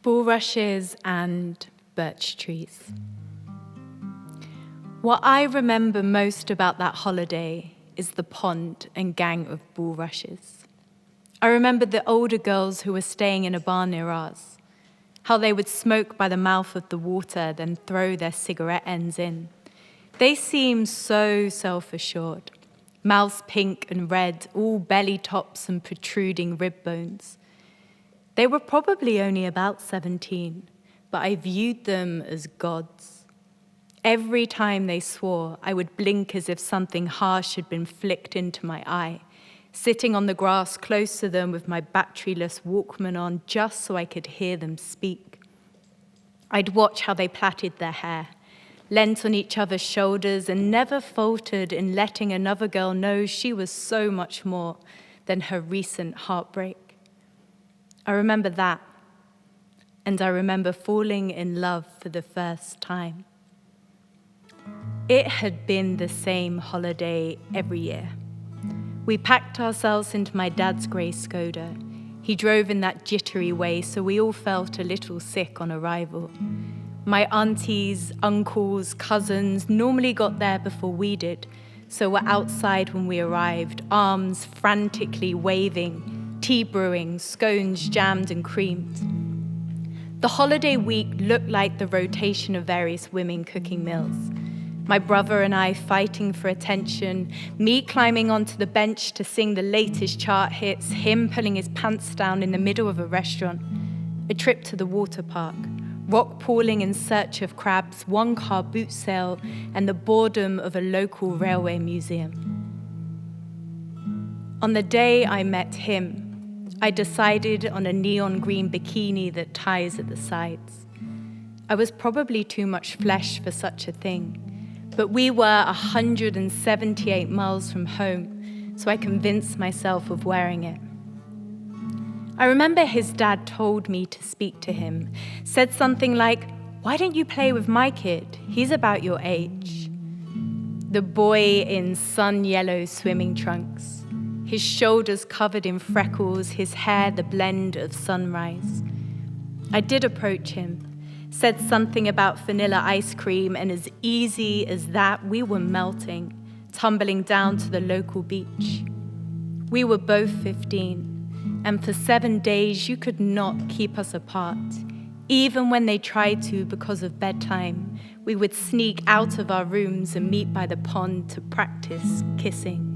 Bulrushes and birch trees. What I remember most about that holiday is the pond and gang of bulrushes. I remember the older girls who were staying in a barn near ours, how they would smoke by the mouth of the water, then throw their cigarette ends in. They seemed so self-assured, mouths pink and red, all belly tops and protruding rib bones. They were probably only about 17, but I viewed them as gods. Every time they swore, I would blink as if something harsh had been flicked into my eye, sitting on the grass close to them with my batteryless Walkman on just so I could hear them speak. I'd watch how they plaited their hair, leant on each other's shoulders, and never faltered in letting another girl know she was so much more than her recent heartbreak. I remember that, and I remember falling in love for the first time. It had been the same holiday every year. We packed ourselves into my dad's grey Skoda. He drove in that jittery way, so we all felt a little sick on arrival. My aunties, uncles, cousins normally got there before we did, so were outside when we arrived, arms frantically waving, tea brewing, scones jammed and creamed. The holiday week looked like the rotation of various women cooking meals. My brother and I fighting for attention, me climbing onto the bench to sing the latest chart hits, him pulling his pants down in the middle of a restaurant, a trip to the water park, rock pooling in search of crabs, one-car boot sale, and the boredom of a local railway museum. On the day I met him, I decided on a neon green bikini that ties at the sides. I was probably too much flesh for such a thing, but we were 178 miles from home, so I convinced myself of wearing it. I remember his dad told me to speak to him, said something like, "Why don't you play with my kid? He's about your age." The boy in sun-yellow swimming trunks, his shoulders covered in freckles, his hair the blend of sunrise. I did approach him, said something about vanilla ice cream, and as easy as that, we were melting, tumbling down to the local beach. We were both 15, and for 7 days you could not keep us apart. Even when they tried to because of bedtime, we would sneak out of our rooms and meet by the pond to practice kissing.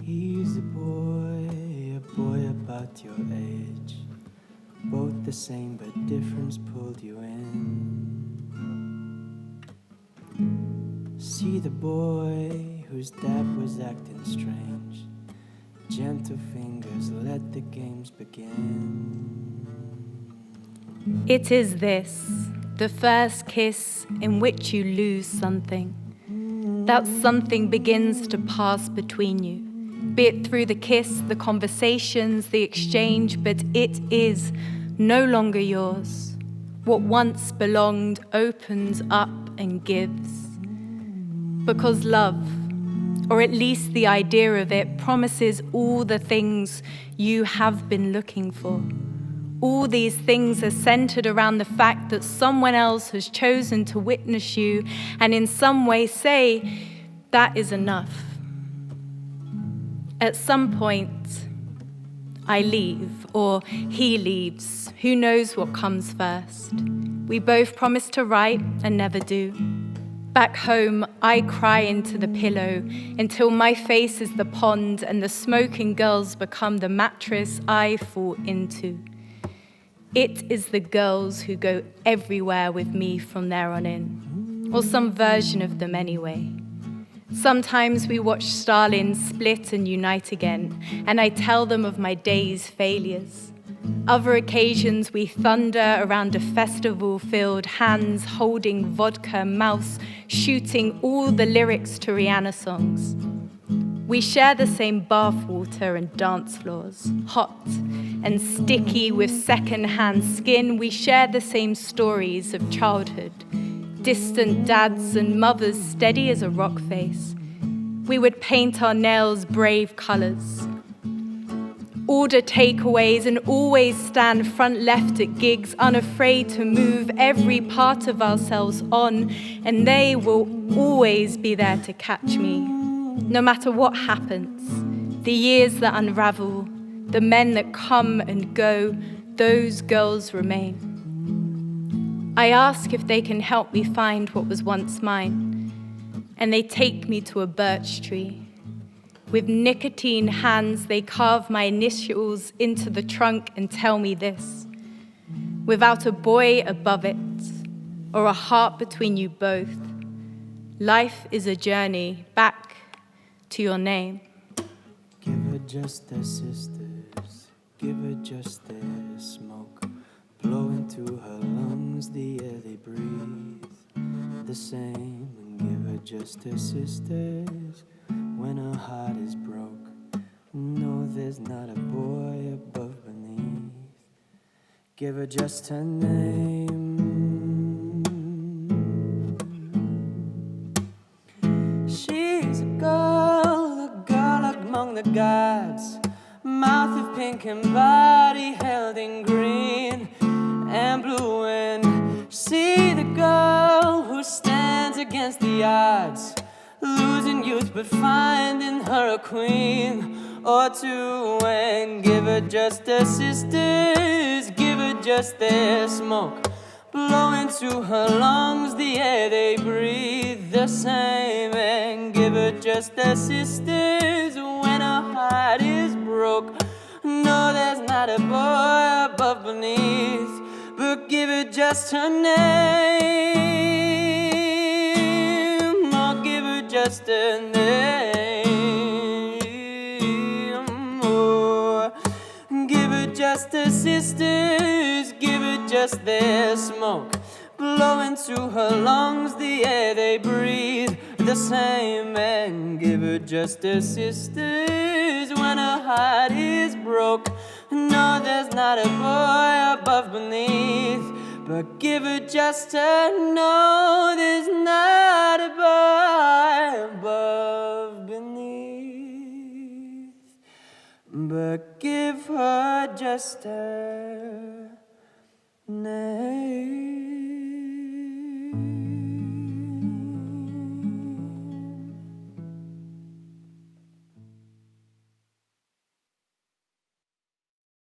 He's a boy about your age. Both the same, but difference pulled you in. See the boy whose dad was acting strange. Gentle fingers, let the games begin. It is this, the first kiss in which you lose something. That something begins to pass between you, be it through the kiss, the conversations, the exchange, but it is no longer yours. What once belonged opens up and gives. Because love, or at least the idea of it, promises all the things you have been looking for. All these things are centered around the fact that someone else has chosen to witness you and in some way say, that is enough. At some point, I leave, or he leaves. Who knows what comes first? We both promise to write and never do. Back home, I cry into the pillow until my face is the pond and the smoking girls become the mattress I fall into. It is the girls who go everywhere with me from there on in, or some version of them anyway. Sometimes we watch Stalin split and unite again, and I tell them of my day's failures. Other occasions we thunder around a festival filled, hands holding vodka, mouths shooting all the lyrics to Rihanna songs. We share the same bathwater and dance floors, hot and sticky with second-hand skin. We share the same stories of childhood, distant dads and mothers steady as a rock face. We would paint our nails brave colors, order takeaways and always stand front left at gigs, unafraid to move every part of ourselves on, and they will always be there to catch me, no matter what happens. The years that unravel, the men that come and go, those girls remain. I ask if they can help me find what was once mine, and they take me to a birch tree. With nicotine hands, they carve my initials into the trunk and tell me this: without a boy above it, or a heart between you both, life is a journey back to your name. Give her just their sisters, give her just their smoke, blow into her lungs the air they breathe, the same, and give her just her sisters when her heart is broke. No, there's not a boy above beneath. Give her just her name. She's a girl among the gods, mouth of pink and body held in green and blue. And see the girl who stands against the odds, losing youth but finding her a queen or two. And give her just her sisters, give her just their smoke, blow into her lungs the air they breathe, the same. And give her just her sisters when her heart is broke. No, there's not a boy above beneath, but give her just her name. Or give her just her name. Or give her just her sisters, give her just their smoke, blow into her lungs the air they breathe, the same. And give her just her sisters when her heart is broke. No, there's not a boy above beneath, but give her just her. No, there's not a boy above beneath, but give her just her.